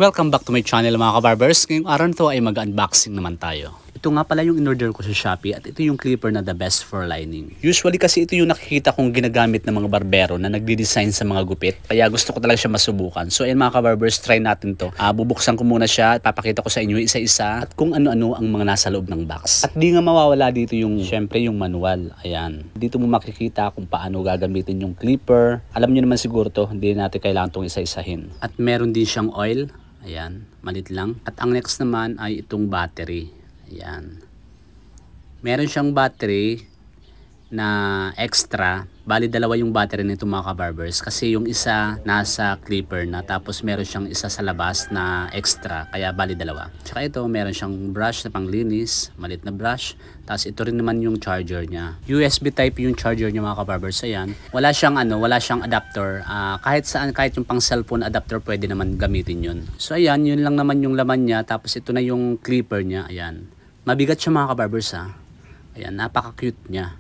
Welcome back to my channel mga kabarbers. Ngayong araw nito ay mag-unboxing naman tayo. Ito nga pala yung in-order ko sa Shopee at ito yung clipper na the best for lining. Usually kasi ito yung nakikita kong ginagamit ng mga barbero na nagdi-design sa mga gupit. Kaya gusto ko talaga siya masubukan. So ayan mga kabarbers, try natin to. Bubuksan ko muna siya at papakita ko sa inyo isa-isa at kung ano-ano ang mga nasa loob ng box. At di nga mawawala dito yung syempre yung manual. Ayan. Dito mo makikita kung paano gagamitin yung clipper. Alam niyo naman siguro to, hindi natin kailangan tong isa-isahin. At meron din siyang oil. Ayan, malit lang. At ang next naman ay itong battery. Ayan. Meron siyang battery na extra. Bali dalawa yung battery nito mga kabarbers. Kasi yung isa nasa clipper na. Tapos meron siyang isa sa labas na extra. Kaya bali dalawa. Tsaka ito meron siyang brush na panglinis. Malit na brush. Tapos ito rin naman yung charger niya. USB type yung charger niya mga kabarbers. Ayan. Wala siyang adapter. Kahit saan, kahit yung pang cellphone adapter pwede naman gamitin yun. So ayan, yun lang naman yung laman niya. Tapos ito na yung clipper niya. Ayan. Mabigat siya mga kabarbers ha. Ayan, napaka-cute niya.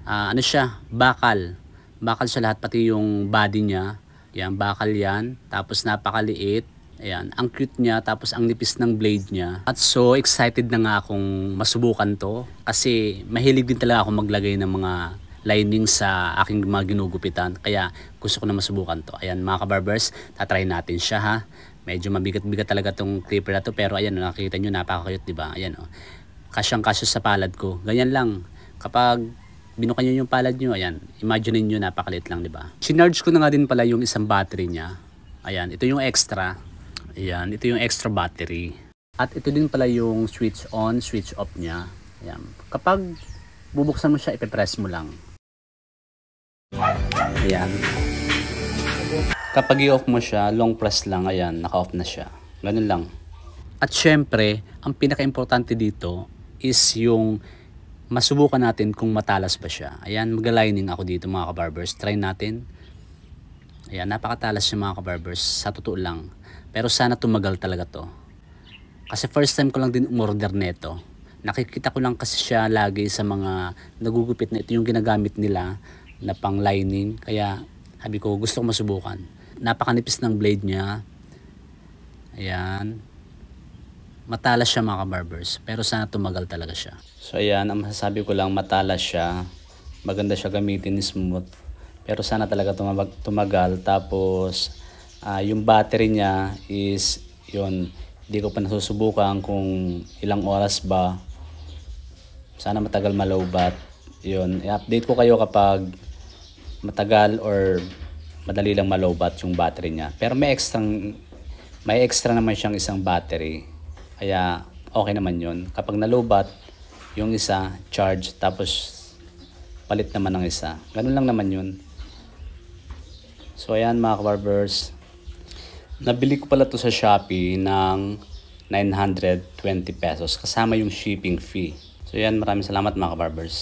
Ano siya? Bakal. Bakal siya lahat, pati yung body niya. Ayan, bakal yan. Tapos napakaliit. Ayan, ang cute niya. Tapos ang nipis ng blade niya. At so excited na nga akong masubukan to. Kasi mahilig din talaga ako maglagay ng mga lining sa aking mga ginugupitan. Kaya gusto ko na masubukan to. Ayan mga kabarbers, tatry natin siya ha. Medyo mabigat-bigat talaga tong clipper na to. Pero ayan, nakikita nyo, napaka-cute, diba? Ayan o. Kasyang-kasya sa palad ko. Ganyan lang. Kapag binukan nyo yung palad nyo, ayan, imagine nyo napakalit lang, diba? Sinarge ko na nga din pala yung isang battery niya. Ayan, ito yung extra. Ayan, ito yung extra battery. At ito din pala yung switch on, switch off niya. Ayan, kapag bubuksan mo siya, ipipress mo lang. Ayan. Kapag i-off mo siya, long press lang, ayan, naka-off na siya. Ganun lang. At syempre, ang pinaka-importante dito is yung masubukan natin kung matalas ba siya. Ayan, mag-lining ako dito mga kabarbers. Try natin. Ayan, napakatalas siya mga kabarbers. Sa totoo lang. Pero sana tumagal talaga to. Kasi first time ko lang din umorder neto. Nakikita ko lang kasi siya lagi sa mga nagugupit na ito yung ginagamit nila na pang lining. Kaya sabi ko gusto ko masubukan. Napakanipis ng blade niya. Ayan. Matalas siya mga kabarbers, pero sana tumagal talaga siya. So ayan, ang masasabi ko lang, matalas siya. Maganda siya gamitin, smooth. Pero sana talaga tumagal. Tapos yung battery niya is yun, hindi ko pa nasusubukan kung ilang oras ba. Sana matagal malowbat. Yun, i-update ko kayo kapag matagal or madali lang malowbat yung battery niya. Pero may extra naman siyang isang battery. Kaya okay naman yun. Kapag nalobat, yung isa charge tapos palit naman ng isa. Ganun lang naman yun. So ayan mga kabarbers. Nabili ko pala to sa Shopee ng 920 pesos kasama yung shipping fee. So ayan, maraming salamat mga kabarbers.